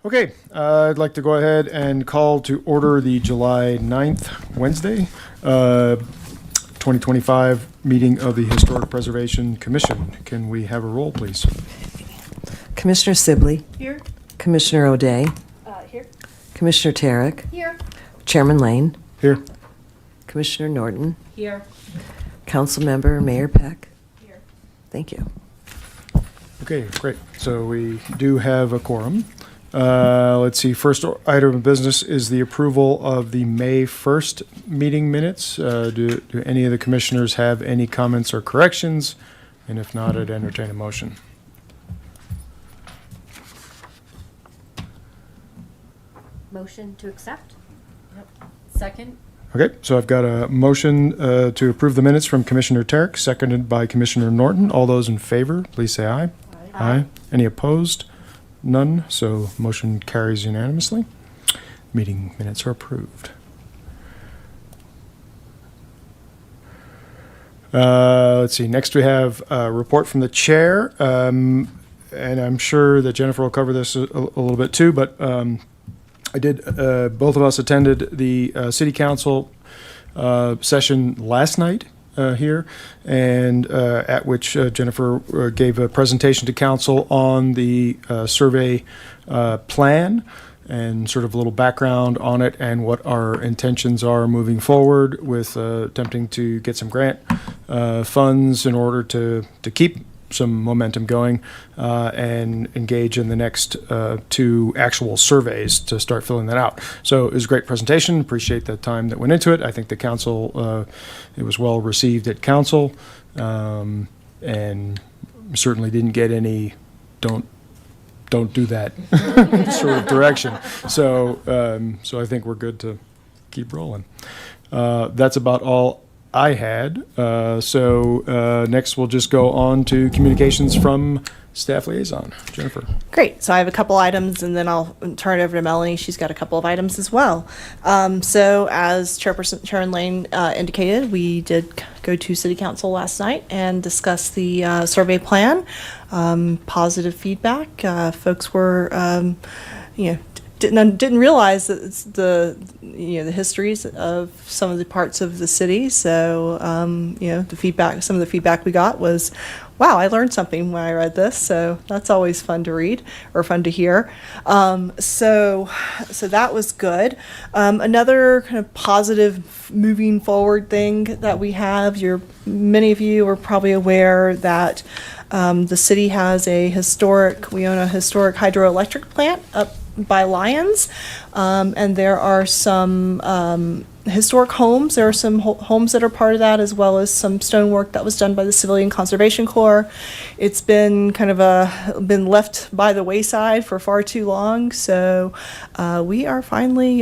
Okay, I'd like to go ahead and call to order the July 9th, Wednesday, 2025 meeting of the Historic Preservation Commission. Can we have a roll, please? Commissioner Sibley. Here. Commissioner O'Day. Here. Commissioner Tarrick. Here. Chairman Lane. Here. Commissioner Norton. Here. Councilmember Mayor Peck. Here. Thank you. Okay, great. So we do have a quorum. Let's see, first item of business is the approval of the May 1st meeting minutes. Do any of the commissioners have any comments or corrections? And if not, I'd entertain a motion. Motion to accept? Yep. Second? Okay, so I've got a motion to approve the minutes from Commissioner Tarrick, seconded by Commissioner Norton. All those in favor, please say aye. Aye. Any opposed? None, so motion carries unanimously. Meeting minutes are approved. Let's see, next we have a report from the chair, and I'm sure that Jennifer will cover this a little bit too, but both of us attended the city council session last night here, and at which Jennifer gave a presentation to council on the survey plan and sort of a little background on it and what our intentions are moving forward with attempting to get some grant funds in order to keep some momentum going and engage in the next two actual surveys to start filling that out. So it was a great presentation. Appreciate the time that went into it. I think the council, it was well received at council, and certainly didn't get any don't do that sort of direction. So I think we're good to keep rolling. That's about all I had. Next we'll just go on to communications from staff liaison. Jennifer. Great. So I have a couple items and then I'll turn it over to Melanie. She's got a couple of items as well. So as Chairman Lane indicated, we did go to City Council last night and discuss the survey plan. Positive feedback. Folks were, didn't realize that it's the histories of some of the parts of the city. So some of the feedback we got was, wow, I learned something when I read this. So that's always fun to read or fun to hear. So that was good. Another kind of positive moving forward thing that we have, many of you are probably aware that the city has we own a historic hydroelectric plant up by Lyons, and there are some historic homes. There are some homes that are part of that, as well as some stonework that was done by the Civilian Conservation Corps. It's been kind of been left by the wayside for far too long, so we are finally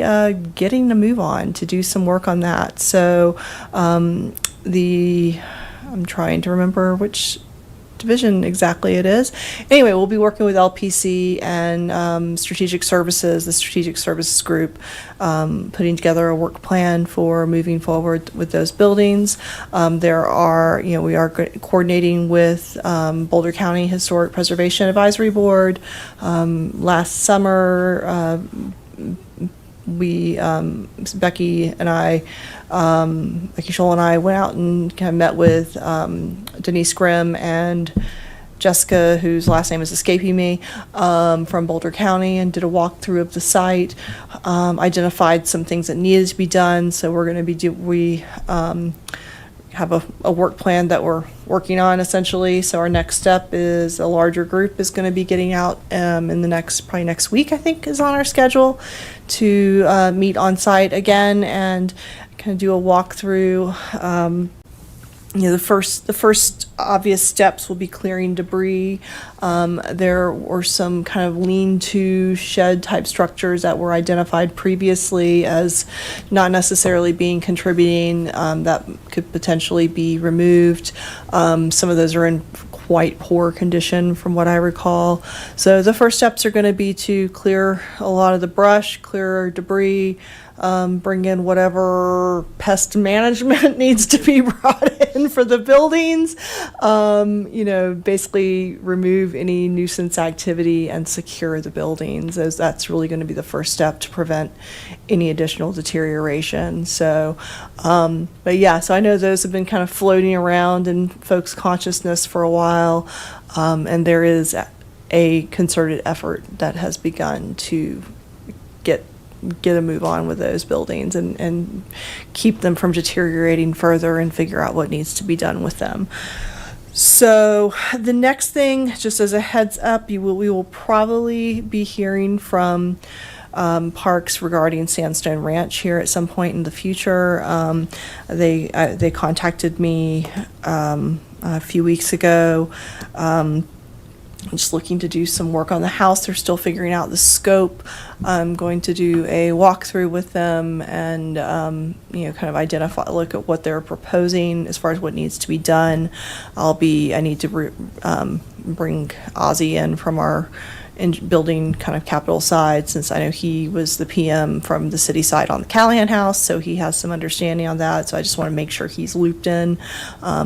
getting to move on to do some work on that. So I'm trying to remember which division exactly it is. Anyway, we'll be working with LPC and Strategic Services, the Strategic Services Group, putting together a work plan for moving forward with those buildings. We are coordinating with Boulder County Historic Preservation Advisory Board. Last summer, Becky Scholl and I went out and kind of met with Denise Grimm and Jessica, whose last name is escaping me, from Boulder County, and did a walkthrough of the site, identified some things that needed to be done. So we're going to we have a work plan that we're working on essentially. So our next step is a larger group is going to be getting out in the probably next week, I think, is on our schedule to meet on site again and kind of do a walkthrough. The first obvious steps will be clearing debris. There were some kind of lean-to shed type structures that were identified previously as not necessarily being contributing, that could potentially be removed. Some of those are in quite poor condition from what I recall. So the first steps are going to be to clear a lot of the brush, clear debris, bring in whatever pest management needs to be brought in for the buildings. Basically remove any nuisance activity and secure the buildings, as that's really going to be the first step to prevent any additional deterioration. So, but yeah, so I know those have been kind of floating around in folks' consciousness for a while, and there is a concerted effort that has begun to get a move on with those buildings and keep them from deteriorating further and figure out what needs to be done with them. So the next thing, just as a heads up, we will probably be hearing from Parks regarding Sandstone Ranch here at some point in the future. They contacted me a few weeks ago. Just looking to do some work on the house. They're still figuring out the scope. I'm going to do a walkthrough with them and, kind of look at what they're proposing as far as what needs to be done. I need to bring Ozzy in from our building kind of capital side, since I know he was the PM from the city side on the Callahan house, so he has some understanding on that. So I just want to make sure he's looped in,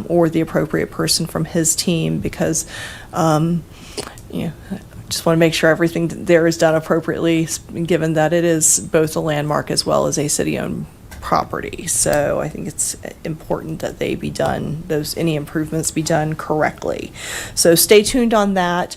or the appropriate person from his team, because just want to make sure everything there is done appropriately, given that it is both a landmark as well as a city-owned property. So I think it's important that they be done, any improvements be done correctly. So stay tuned on that.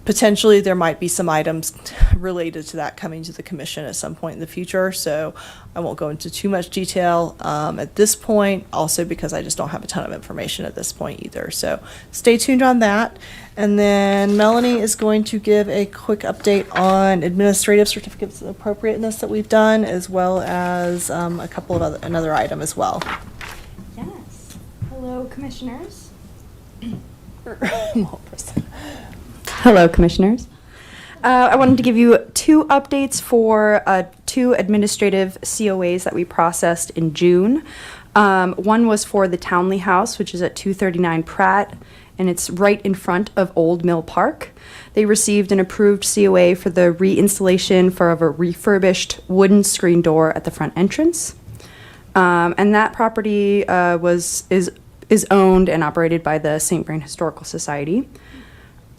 Potentially, there might be some items related to that coming to the commission at some point in the future, so I won't go into too much detail at this point, also because I just don't have a ton of information at this point either. So stay tuned on that. And then Melanie is going to give a quick update on administrative certificates of appropriateness that we've done, as well as a couple of another item as well. Yes. Hello, commissioners. Hello, commissioners. I wanted to give you 2 updates for 2 administrative COAs that we processed in June. One was for the Townley House, which is at 239 Pratt, and it's right in front of Old Mill Park. They received an approved COA for the reinstallation of a refurbished wooden screen door at the front entrance. And that property is owned and operated by the St. Vrain Historical Society.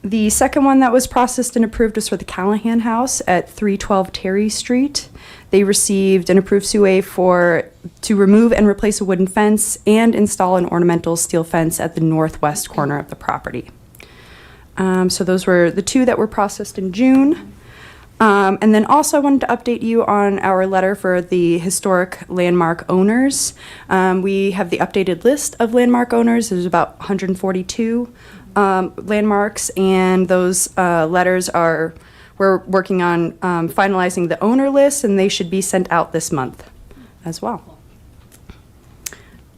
The second one that was processed and approved was for the Callahan House at 312 Terry Street. They received an approved COA to remove and replace a wooden fence and install an ornamental steel fence at the northwest corner of the property. So those were the 2 that were processed in June. And then also I wanted to update you on our letter for the historic landmark owners. We have the updated list of landmark owners. There's about 142 landmarks, and those letters we're working on finalizing the owner list, and they should be sent out this month as well.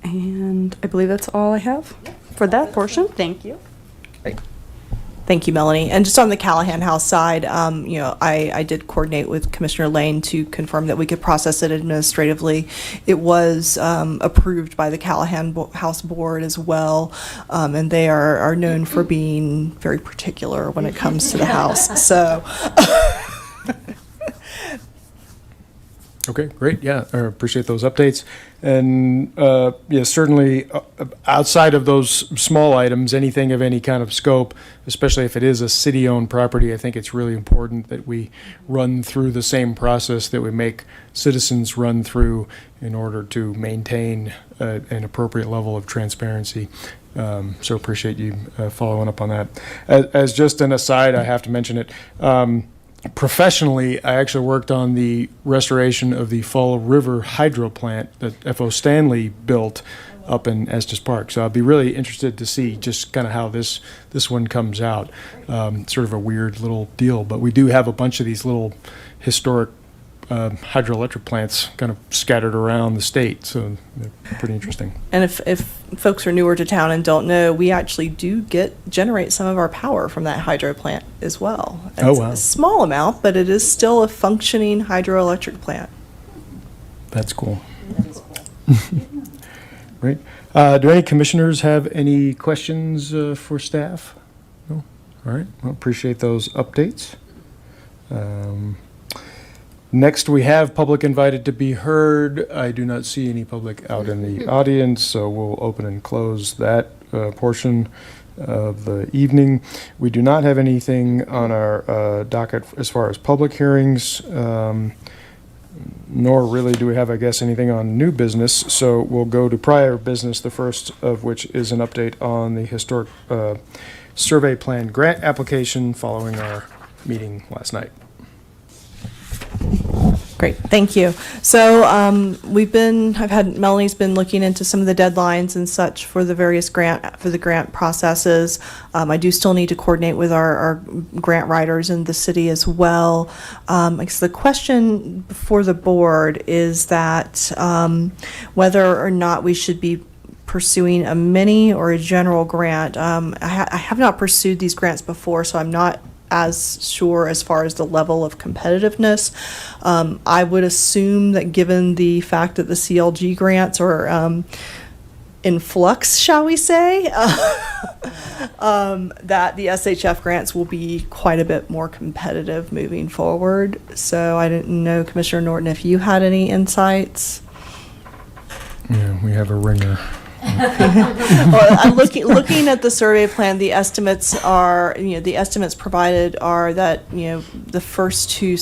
And I believe that's all I have for that portion. Thank you. Thank you, Melanie. And just on the Callahan House side, I did coordinate with Commissioner Lane to confirm that we could process it administratively. It was approved by the Callahan House Board as well, and they are known for being very particular when it comes to the house. So. Okay, great. Yeah, I appreciate those updates. And certainly outside of those small items, anything of any kind of scope, especially if it is a city-owned property, I think it's really important that we run through the same process that we make citizens run through in order to maintain an appropriate level of transparency. So appreciate you following up on that. As just an aside, I have to mention it. Professionally, I actually worked on the restoration of the Fall River hydro plant that F.O. Stanley built up in Estes Park. So I'd be really interested to see just kind of how this one comes out. Sort of a weird little deal, but we do have a bunch of these little historic hydroelectric plants kind of scattered around the state, so they're pretty interesting. And if folks are newer to town and don't know, we actually do generate some of our power from that hydro plant as well. It's wow. a small amount, but it is still a functioning hydroelectric plant. That's cool. Great. Do any commissioners have any questions for staff? No? All right. Well, appreciate those updates. Next, we have public invited to be heard. I do not see any public out in the audience, so we'll open and close that portion of the evening. We do not have anything on our docket as far as public hearings, nor really do we have, I guess, anything on new business. So we'll go to prior business, the first of which is an update on the historic survey plan grant application following our meeting last night. Great, thank you. So Melanie's been looking into some of the deadlines and such for the various grant processes. I do still need to coordinate with our grant writers in the city as well. I guess the question before the board is that whether or not we should be pursuing a mini or a general grant. I have not pursued these grants before, so I'm not as sure as far as the level of competitiveness. I would assume that given the fact that the CLG grants are in flux, shall we say, that the SHF grants will be quite a bit more competitive moving forward. So I didn't know, Commissioner Norton, if you had any insights. Yeah, we have a ringer. Well, I'm looking at the survey plan. The estimates provided are that, the first two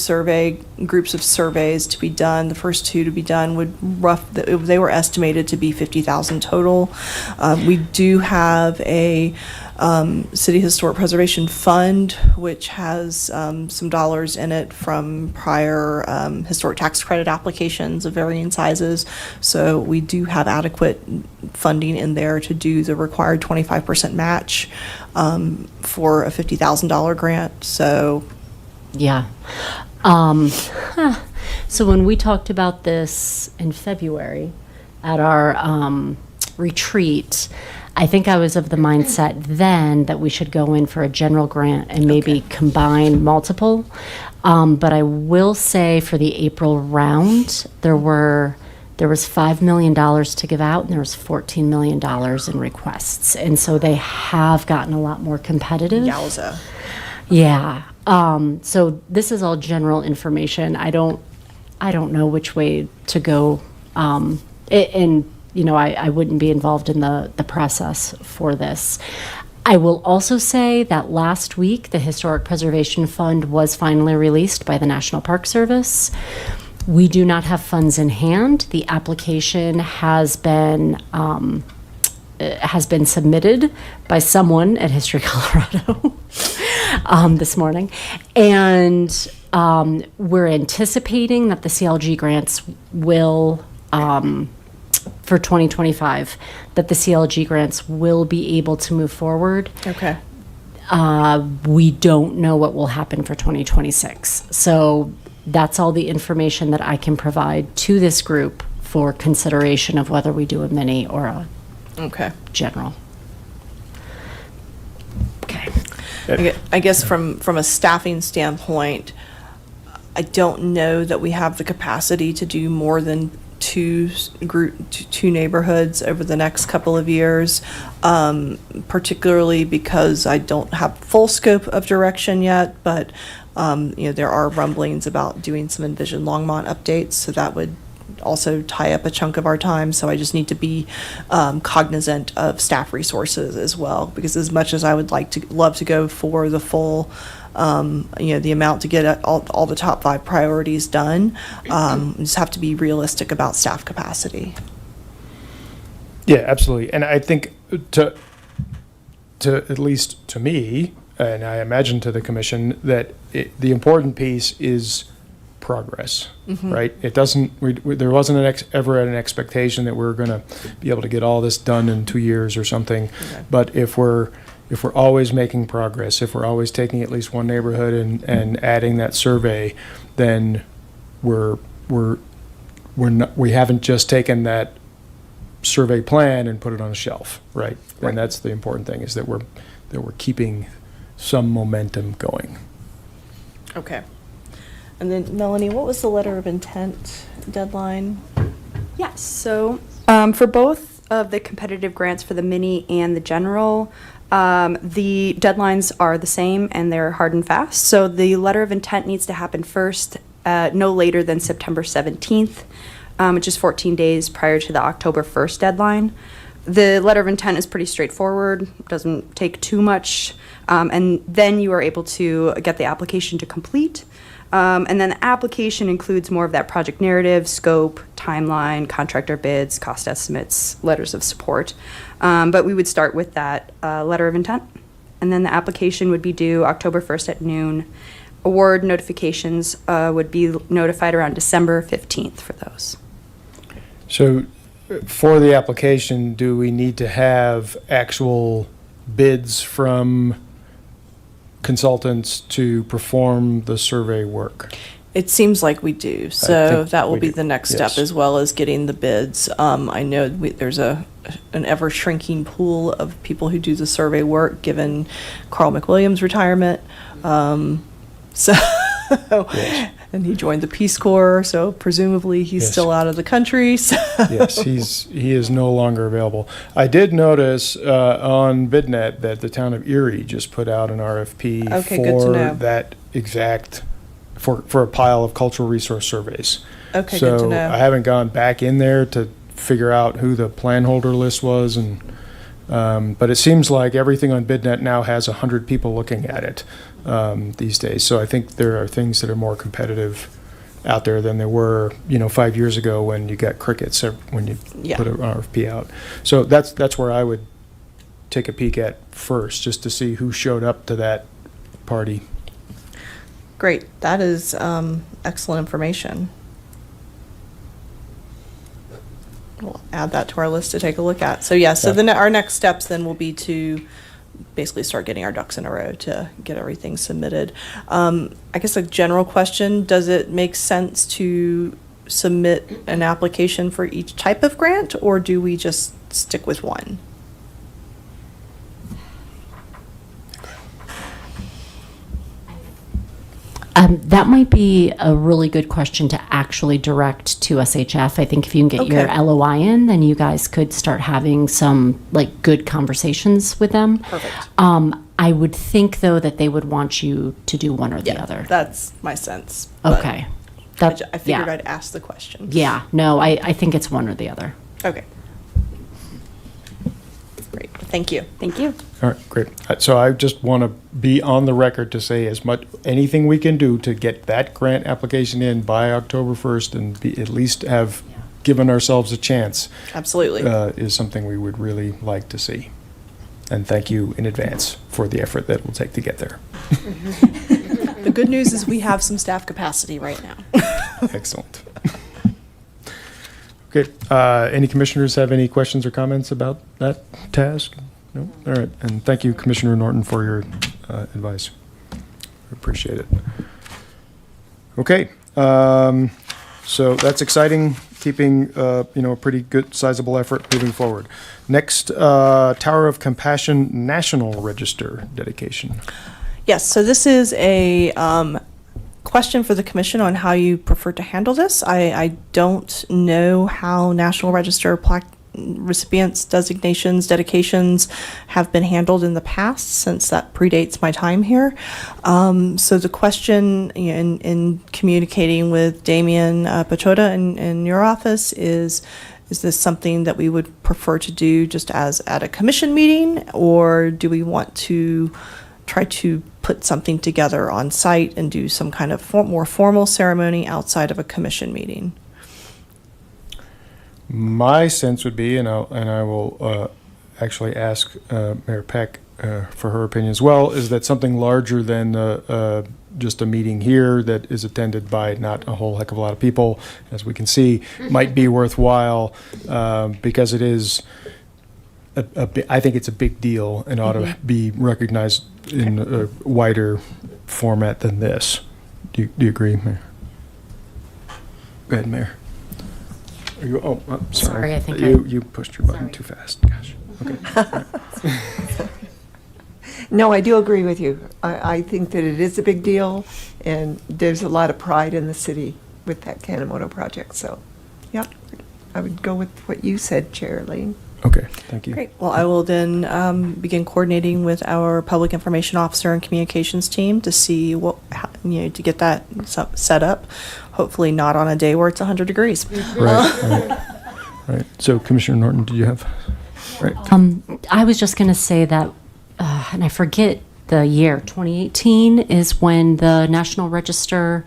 groups of surveys to be done, the first two to be done they were estimated to be 50,000 total. We do have a City Historic Preservation Fund, which has some dollars in it from prior historic tax credit applications of varying sizes. So we do have adequate funding in there to do the required 25% match for a $50,000 grant. So, Yeah. So when we talked about this in February at our retreat, I think I was of the mindset then that we should go in for a general grant and maybe combine multiple. But I will say for the April round, there was $5 million to give out and there was $14 million in requests. And so they have gotten a lot more competitive. yowza. Yeah. So this is all general information. I don't know which way to go. I wouldn't be involved in the process for this. I will also say that last week, the Historic Preservation Fund was finally released by the National Park Service. We do not have funds in hand. The application has been submitted by someone at History Colorado this morning. And we're anticipating that the CLG grants will, for 2025, that the CLG grants will be able to move forward. Okay. We don't know what will happen for 2026. So that's all the information that I can provide to this group for consideration of whether we do a mini or a general. Okay. I guess from a staffing standpoint, I don't know that we have the capacity to do more than two neighborhoods over the next couple of years, particularly because I don't have full scope of direction yet, but there are rumblings about doing some Envision Longmont updates, so that would also tie up a chunk of our time. So I just need to be cognizant of staff resources as well, because as much as I would love to go for the full the amount to get all the top 5 priorities done, just have to be realistic about staff capacity. Yeah, absolutely. And I think to at least to me, and I imagine to the commission, that the important piece is progress, right? It doesn't, there wasn't ever an expectation that we're going to be able to get all this done in 2 years or something. Okay. But if we're always making progress, if we're always taking at least one neighborhood and adding that survey, then we haven't just taken that survey plan and put it on a shelf, right? And that's the important thing, is that we're keeping some momentum going. Okay. And then Melanie, what was the letter of intent deadline? Yes, so for both of the competitive grants for the mini and the general, the deadlines are the same and they're hard and fast. So the letter of intent needs to happen first no later than September 17th, which is 14 days prior to the October 1st deadline. The letter of intent is pretty straightforward, doesn't take too much, and then you are able to get the application to complete. And then the application includes more of that project narrative, scope, timeline, contractor bids, cost estimates, letters of support. But we would start with that letter of intent, and then the application would be due October 1st at noon. Award notifications would be notified around December 15th for those. So for the application, do we need to have actual bids from consultants to perform the survey work? It seems like we do, so think that will we be do, the next yes. step, as well as getting the bids. I know there's an ever-shrinking pool of people who do the survey work, given Carl McWilliams' retirement. So, Yes. and he joined the Peace Corps, so presumably he's Yes. still out of the country. So. Yes, he is no longer available. I did notice on BidNet that the town of Erie just put out an RFP Okay, good to for know. that exact, for a pile of cultural resource surveys. Okay, good to So know. I haven't gone back in there to figure out who the plan holder list was, and but it seems like everything on BidNet now has 100 people looking at it these days. So I think there are things that are more competitive out there than there were, 5 years ago when you got crickets when you Yeah. put an RFP out. So that's where I would take a peek at first, just to see who showed up to that party. Great, that is excellent information. We'll add that to our list to take a look at. So yeah, so Yeah. our next steps then will be to basically start getting our ducks in a row to get everything submitted. I guess a general question, does it make sense to submit an application for each type of grant, or do we just stick with one? That might be a really good question to actually direct to SHF. I think if you can get your Okay. LOI in, then you guys could start having some good conversations with them. Perfect. I would think though that they would want you to do one or the other. That's my sense. but Okay. I figured yeah. I'd ask the question. Yeah, no, I think it's one or the other. Okay. Great, thank you. Thank you. All right, great. So I just want to be on the record to say anything we can do to get that grant application in by October 1st and at least have given ourselves a chance Absolutely. is something we would really like to see. And thank you in advance for the effort that it will take to get there. The good news is we have some staff capacity right now. Excellent. Okay, any commissioners have any questions or comments about that task? No? All right, and thank you, Commissioner Norton, for your advice. Appreciate it. Okay, so that's exciting, keeping, a pretty good sizable effort moving forward. Next, Tower of Compassion National Register dedication. Yes, so this is a question for the commission on how you prefer to handle this. I don't know how National Register plaque recipients, designations, dedications have been handled in the past, since that predates my time here. So the question in communicating with Damian Pachoda in your office is this something that we would prefer to do just as at a commission meeting, or do we want to try to put something together on site and do some kind of more formal ceremony outside of a commission meeting? My sense would be, and I will actually ask Mayor Peck for her opinion as well, is that something larger than just a meeting here that is attended by not a whole heck of a lot of people, as we can see, might be worthwhile because it is. I think it's a big deal and ought to be recognized in a wider format than this. Do you agree, Mayor? Go ahead, Mayor. Are you, sorry. Sorry, I think you pushed your button too fast. Gosh. Okay. No, I do agree with you. I think that it is a big deal, and there's a lot of pride in the city with that Kanemoto project. So, yeah, I would go with what you said, Chair Lane. Okay, thank you. Great. Well, I will then begin coordinating with our public information officer and communications team to see to get that set up. Hopefully not on a day where it's 100 degrees. Right. So Commissioner Norton, do you have? Right. I was just going to say that, and I forget the year, 2018 is when the National Register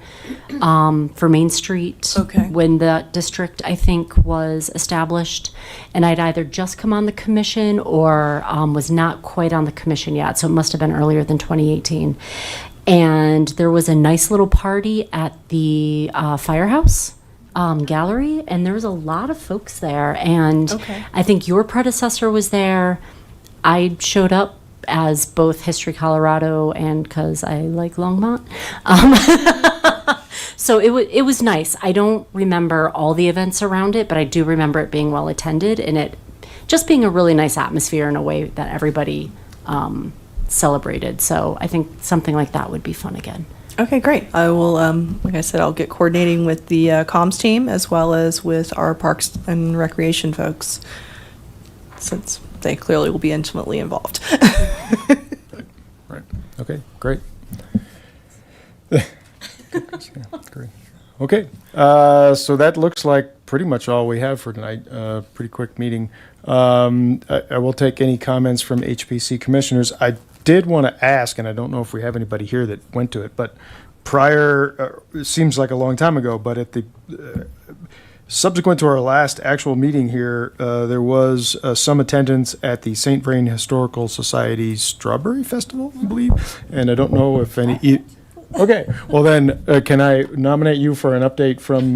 for Main Street, Okay. when the district, I think, was established. And I'd either just come on the commission or was not quite on the commission yet. So it must have been earlier than 2018. And there was a nice little party at the firehouse gallery, and there was a lot of folks there. And Okay. I think your predecessor was there. I showed up as both History Colorado and because I like Longmont. So it was nice. I don't remember all the events around it, but I do remember it being well attended and it just being a really nice atmosphere in a way that everybody celebrated. So I think something like that would be fun again. Okay, great. I will, like I said, I'll get coordinating with the comms team as well as with our parks and recreation folks, since they clearly will be intimately involved. Right. Okay, great. Great. Okay, so that looks like pretty much all we have for tonight. Pretty quick meeting. I will take any comments from HPC commissioners. I did want to ask, and I don't know if we have anybody here that went to it, but prior, it seems like a long time ago, but at the subsequent to our last actual meeting here, there was some attendance at the St. Vrain Historical Society's Strawberry Festival, I believe, and I don't know if any. Okay, well then, can I nominate you for an update from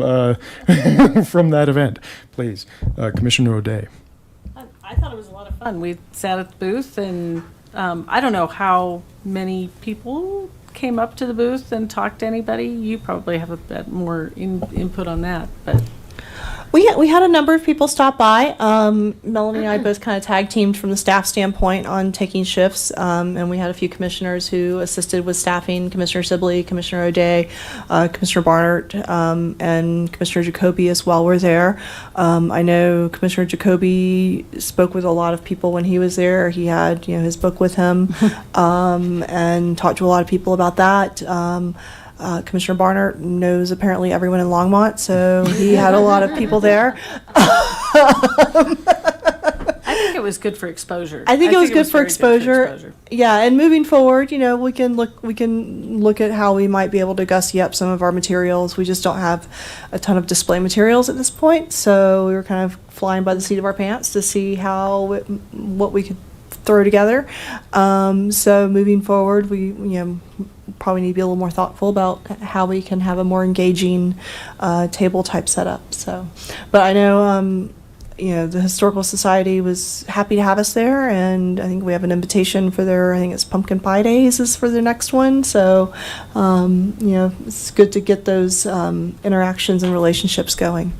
from that event, please, Commissioner O'Day? I thought it was a lot of fun. We sat at the booth, and I don't know how many people came up to the booth and talked to anybody. You probably have a bit more input on that, but. We had a number of people stop by. Melanie and I both kind of tag teamed from the staff standpoint on taking shifts, and we had a few commissioners who assisted with staffing: Commissioner Sibley, Commissioner O'Day, Commissioner Barnard, and Commissioner Jacoby as well were there. I know Commissioner Jacoby spoke with a lot of people when he was there. He had his book with him, and talked to a lot of people about that. Commissioner Barnard knows apparently everyone in Longmont, so he had a lot of people there. I think it was good for exposure. I think it was good for very exposure. Yeah, and moving forward, we can look at how we might be able to gussy up some of our materials. We just don't have a ton of display materials at this point, so we were kind of flying by the seat of our pants to see what we could throw together. So moving forward, we probably need to be a little more thoughtful about how we can have a more engaging table type setup. So, but I know the Historical Society was happy to have us there, and I think we have an invitation for I think it's Pumpkin Pie Days is for the next one. So it's good to get those interactions and relationships going.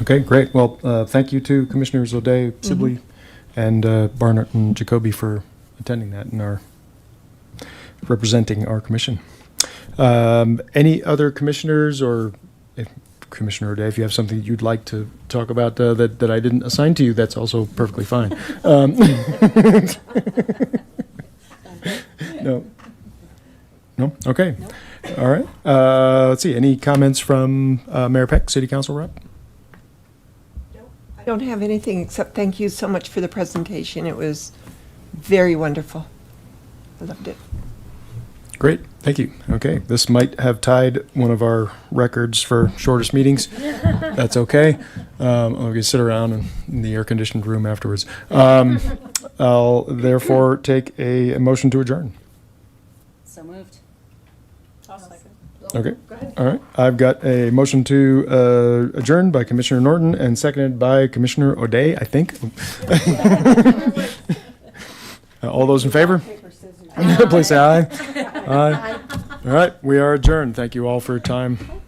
Okay, great. Well, thank you to Commissioners O'Day, Sibley, and Barnard and Jacoby for attending that and representing our commission. Any other commissioners, or if Commissioner O'Day, if you have something you'd like to talk about that I didn't assign to you, that's also perfectly fine. No. No? Okay. All right. Let's see. Any comments from Mayor Peck, City Council rep? I don't have anything except thank you so much for the presentation. It was very wonderful. I loved it. Great, Thank you. Okay, this might have tied one of our records for shortest meetings. That's okay. We can sit around in the air-conditioned room afterwards. I'll therefore take a motion to adjourn. So moved. I'll second. Okay, all right. I've got a motion to adjourn by Commissioner Norton and seconded by Commissioner O'Day, I think. All those in favor? Please say aye. Aye. All right, we are adjourned. Thank you all for your time.